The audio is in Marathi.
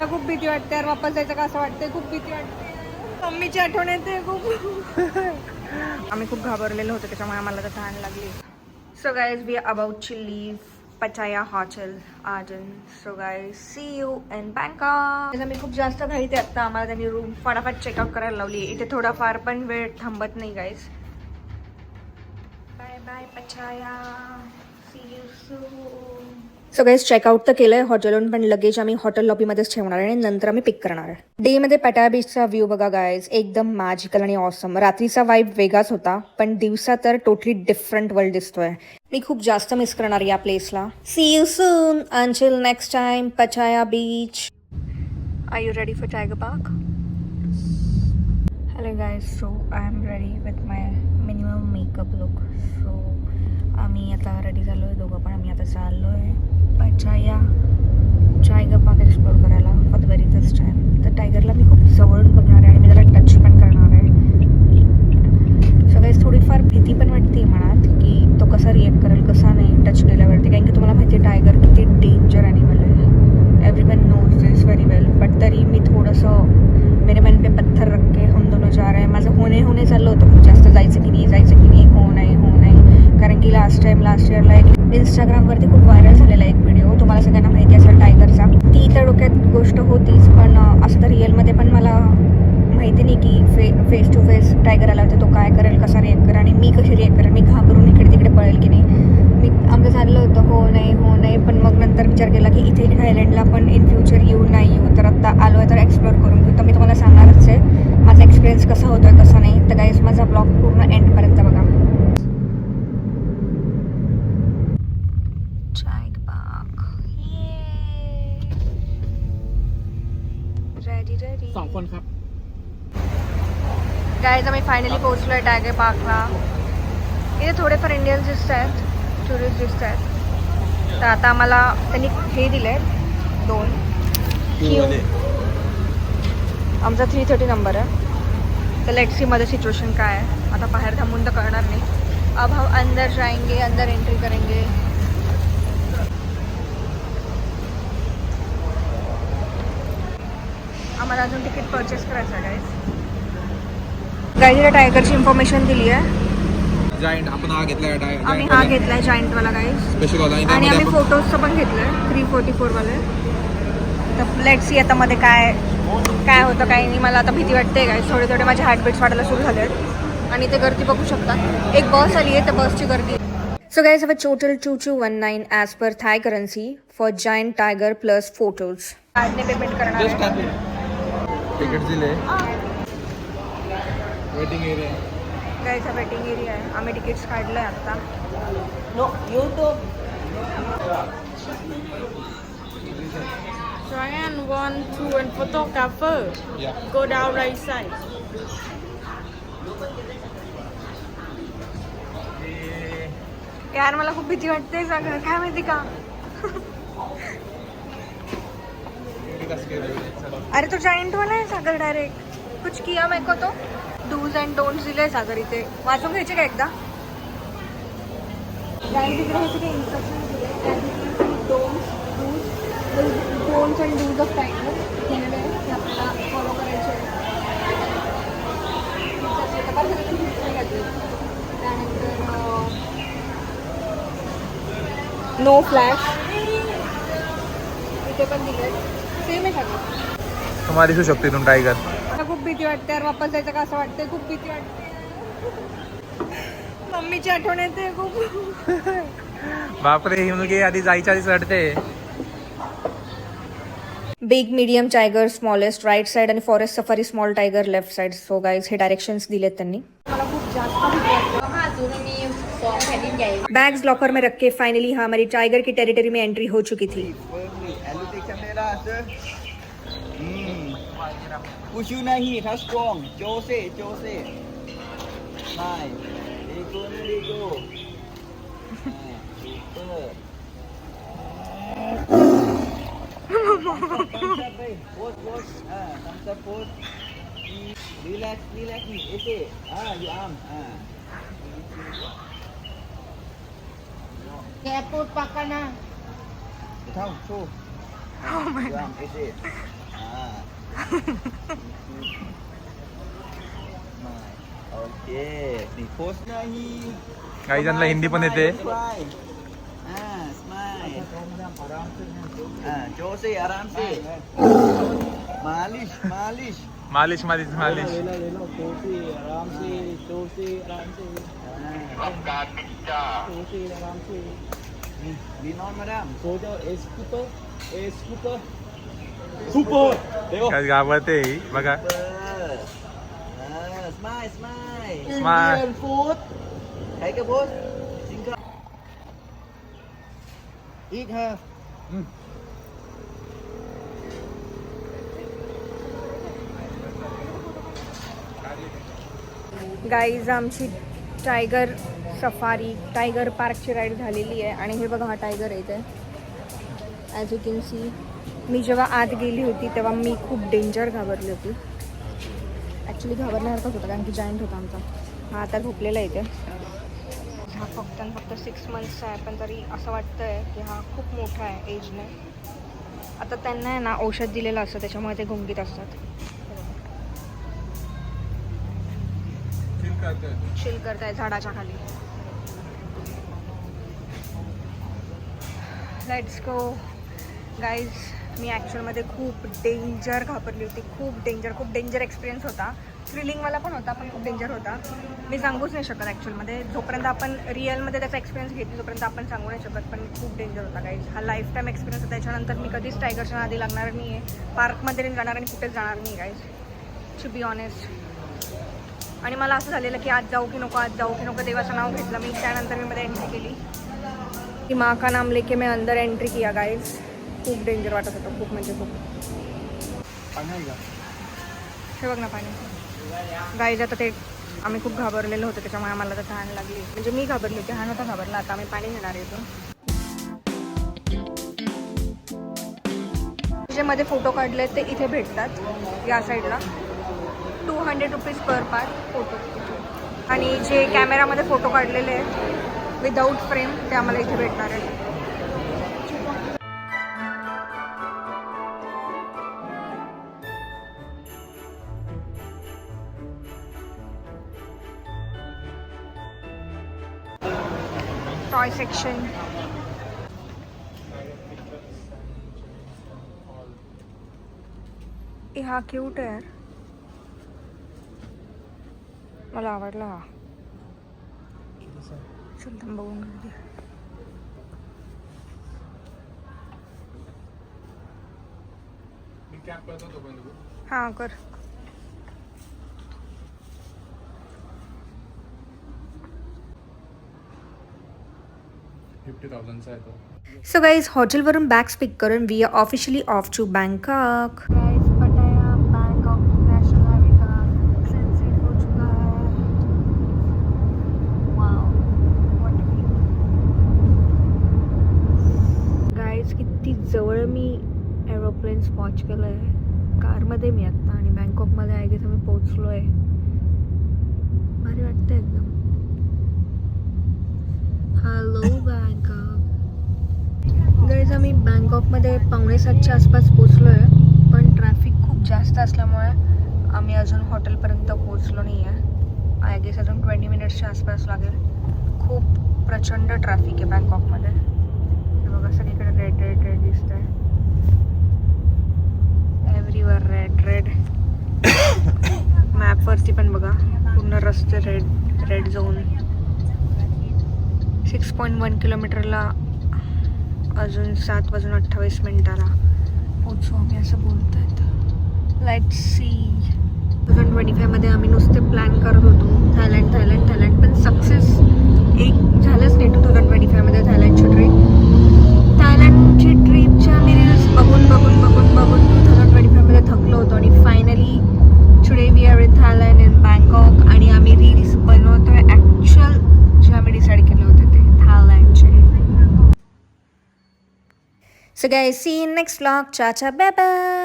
खूप भीती वाटते यार, वापस जायचं का असं वाटतंय, खूप भीती वाटते, मम्मीची आठवण येते खूप. आम्ही खूप घाबरलेलो होतो त्याच्यामुळे आम्हाला तर तहान लागली. So guys we are about to leave Pattaya hotel Arden. So guys see you in Bangkok. मी खूप जास्त घाईते आत्ता, आम्हाला त्यांनी रूम फटाफट चेकआउट करायला लावली. इथे थोडाफार पण वेळ थांबत नाही guys. Bye bye Pattaya, see you soon. So guys checkout तर केलंय हॉटेलवरून, पण लगेज आम्ही हॉटेल लॉबीमध्येच ठेवणार आहे आणि नंतर आम्ही पिक करणार आहे. डे मध्ये पटाया बीचचा व्ह्यू बघा गाईज, एकदम मॅजिकल आणि ऑसम. रात्रीचा वाईब वेगळाच होता, पण दिवसा तर टोटली डिफरंट वर्ल्ड दिसतोय. मी खूप जास्त मिस करणार या प्लेसला. See you soon until next time Pattaya beach. Are you ready for tiger park? Hello guys, so I am ready with my minimum makeup look. So आम्ही आता रेडी झालो आहे दोघं पण. आम्ही आता चाललो आहे पचाया टायगर पार्क एक्सप्लोर करायला for the very first time. तर टायगरला मी खूप जवळून बघणार आहे आणि मी त्याला टच पण करणार आहे. सो गाईज थोडीफार भीती पण वाटते मनात की तो कसा रिॲक्ट करेल कसा नाही टच केल्यावरती, कारण की तुम्हाला माहिती आहे टायगर किती डेंजर ॲनिमल आहे. Everyone knows this very well, but तरी मी थोडंसं मेरे मन पे पत्थर रख के हम दोनों जा रहे हैं. माझं होणे चाललं होतं खूप जास्त, जायचं की नाही हो नाही, कारण की लास्ट इयरला एक इंस्टाग्रामवरती खूप व्हायरल झालेला एक व्हिडिओ, तुम्हाला सगळ्यांना माहिती असेल टायगरचा. ती तर डोक्यात गोष्ट होतीच, पण असं तर रिअलमध्ये पण मला माहिती नाही की फेस टू फेस टायगर आला होता तो काय करेल, कसा रिॲक्ट करेल आणि मी कशी रिॲक्ट करेल, मी घाबरून इकडे तिकडे पळेल की नाही. आमचं चाललं होतं हो नाही, पण मग नंतर विचार केला की इथे थायलंडला पण इन फ्युचर येऊ नाही येऊ, तर आत्ता आलो आहे तर एक्सप्लोर करून घेऊ. तर मी तुम्हाला सांगणारच आहे माझा एक्सपिरियन्स कसा होतोय कसा नाही. तर गाईज माझा ब्लॉग पूर्ण एंडपर्यंत बघा. रेडी 2 คนครับ गाईज आम्ही फायनली पोहोचलो आहे टायगर पार्कला. इथे थोडेफार इंडियन्स दिसत आहेत, टुरिस्ट दिसत आहेत. तर आता आम्हाला त्यांनी हे दिले आहेत 2 क्यू. आमचा 330 नंबर आहे. तर लेट्स सी मध्ये सिच्युएशन काय आहे. आता बाहेर थांबून तर कळणार नाही. अब हम अंदर जाएंगे, अंदर एंट्री करेंगे. आम्हाला अजून तिकीट परचेस करायचं आहे गाईजला टायगरची इन्फॉर्मेशन दिली आहे. जायंट आपण हा घेतलाय आम्ही हा घेतलाय जायंटवाला गाईज, स्पेशल वाला आणि आम्ही फोटोजचं पण घेतलंय 344 वाले. तर लेट्स सी आता मध्ये काय होतं काय नाही. मला आता भीती वाटते गाईज, थोडे माझे हार्टबीट्स वाढायला सुरू झाले आहेत. आणि ते गर्दी बघू शकता, एक बस आली आहे, त्या बसची गर्दी. So guys, have a total 2219 as per Thai currency for giant tiger plus photos. कार्डने पेमेंट करणार आहे. तिकीट दिले. वेटिंग एरिया गाईचा वेटिंग एरिया आहे. आम्ही तिकीट्स काढलंय आता. No, YouTube. Ryan 1, 2 and photographer. Yeah. Go down right side. यार मला खूप भीती वाटते सागर, काय माहिती का. अरे तो जायंट वाला आहे सागर. डायरेक्ट कुछ किया मेरे को तो. डूज अँड डोंट्स दिले सागर इथे, वाचून घ्यायचे का एकदा. Don'ts and dos of tiger दिलेले आहे, आपल्याला फॉलो करायचे. त्यानंतर नो फ्लॅश इथे पण दिले, सेम आहे सगळं. तुम्हाला दिसू शकतो इथून टायगर. मला खूप भीती वाटते यार, वापस जायचं का असं वाटतंय, खूप भीती वाटते. मम्मीची आठवण येते खूप. बापरे, ही मुलगी आधी जायच्या आधी चढते. Big medium tiger smallest right side आणि forest safari small tiger left side. So guys हे डायरेक्शंस दिलेत त्यांनी. मला खूप जास्त बैग्स लॉकर में रख के फाइनली हमारी टाइगर की टेरिटरी में एंट्री हो चुकी थी. Push you nahi, how strong? Jose. Nice. There you go. Super. Thumbs up, bhai. Pose. Thumbs up, pose. Relax. Ese. Your arm. Kaya po pa ka na. Ikaw, show. Juang, ese. Smile. Okay. Ni pose nahi. काही जणांना हिंदी पण येते. Smile. Smile. जोर से आराम से. मालिश मालिश. मालिश मालिश मालिश. आराम से जोर से आराम से. जोर से आराम से. Linon madam. सो जाओ. स्कूटर. सुपर. देखो. काय घाबरते ही, बघा. Smile smile. Smile. फूड. काय का बोल? सिंगा. Eat her. गाईज आमची टायगर सफारी टायगर पार्कची राईड झालेली आहे आणि हे बघा हा टायगर आहे इथे. ॲज यू कॅन सी मी जेव्हा आत गेली होती तेव्हा मी खूप डेंजर घाबरली होती. ॲक्च्युली घाबरण्यासारखंच होतं कारण की जायंट होता आमचा. हा आता झोपलेला आहे इथे. हा फक्त 6 मंथ्सचा आहे पण तरी असं वाटतं आहे की हा खूप मोठा आहे एजने. आता त्यांना आहे ना औषध दिलेलं असतं त्याच्यामुळे ते गुंगीत असतात. चिल करताय झाडाच्या खाली. Let's go guys. मी ॲक्च्युअलमध्ये खूप डेंजर घाबरली होती. खूप डेंजर एक्सपिरियन्स होता. थ्रिलिंगवाला पण होता पण खूप डेंजर होता. मी सांगूच नाही शकत ॲक्च्युअलमध्ये. जोपर्यंत आपण रिअलमध्ये त्याचा एक्सपिरियन्स घेतली तोपर्यंत आपण सांगू नाही शकत. पण खूप डेंजर होता गाईज. हा लाईफ टाईम एक्सपिरियन्स होता. त्याच्यानंतर मी कधीच टायगरच्या नादी लागणार नाही आहे. पार्कमध्ये नाही जाणार आणि कुठेच जाणार नाही गाईज, टू बी ऑनेस्ट. आणि मला असं झालेलं की आज जाऊ की नको देवाचं नाव घेतलं मी. त्यानंतर मी मध्ये एंट्री केली की माँ का नाम लेके मैं अंदर एंट्री किया गाईज. खूप डेंजर वाटत होतं. खूप म्हणजे खूप. हे बघ ना पाणी गाईज. आता ते आम्ही खूप घाबरलेलो होतो त्याच्यामुळे आम्हाला तर तहान लागली. म्हणजे मी घाबरली होती, हा नव्हता घाबरला. आता आम्ही पाणी घेणार येतो. जे मध्ये फोटो काढले ते इथे भेटतात या साईडला. 200 रुपीज पर पार्ट फोटो. आणि जे कॅमेरामध्ये फोटो काढलेले आहेत विदाऊट फ्रेम ते आम्हाला इथे भेटणार आहे. Toy section. हा क्यूट आहे यार. मला आवडला हा. चल थांब बघून घेऊ. हां कर. सो गाईज हॉटेलवरून बॅग्स पिक करून we are officially off to Bangkok. Guys Pattaya Bangkok national highway का सनसेट हो चुका है. Wow what view. गाइस किती जवळ मी एरोप्लेन वॉच केलं आहे कारमध्ये मी आत्ता. आणि बँकॉकमध्ये आय गेस आम्ही पोहोचलो आहे. भारी वाटतं एकदम. Hello Bangkok. गाईज आम्ही बँकॉकमध्ये 6:45च्या आसपास पोचलो आहे पण ट्रॅफिक खूप जास्त असल्यामुळे आम्ही अजून हॉटेलपर्यंत पोचलो नाही आहे. आय गेस अजून 20 मिनिट्सच्या आसपास लागेल. खूप प्रचंड ट्रॅफिक आहे बँकॉकमध्ये. हे बघा सगळीकडे रेड दिसत आहे. एव्हरीवर रेड. मॅपवरती पण बघा पूर्ण रस्ते रेड झोन. 6.1 किलोमीटरला अजून 7:28 पोचू आम्ही असं बोलत आहेत. Let's see. 2025मध्ये आम्ही नुसते प्लॅन करत होतो थायलंड पण सक्सेस एक झालंच नाही. 2025मध्ये थायलंडची ट्रीपच्या आम्ही रील्स बघून 2025मध्ये थकलो होतो. आणि finally today we are in Thailand in Bangkok. आणि आम्ही रील्स बनवतोय ॲक्च्युअल जे आम्ही डिसाईड केले होते ते थायलंडचे. So guys, see you in next vlog. Cha cha, bye bye.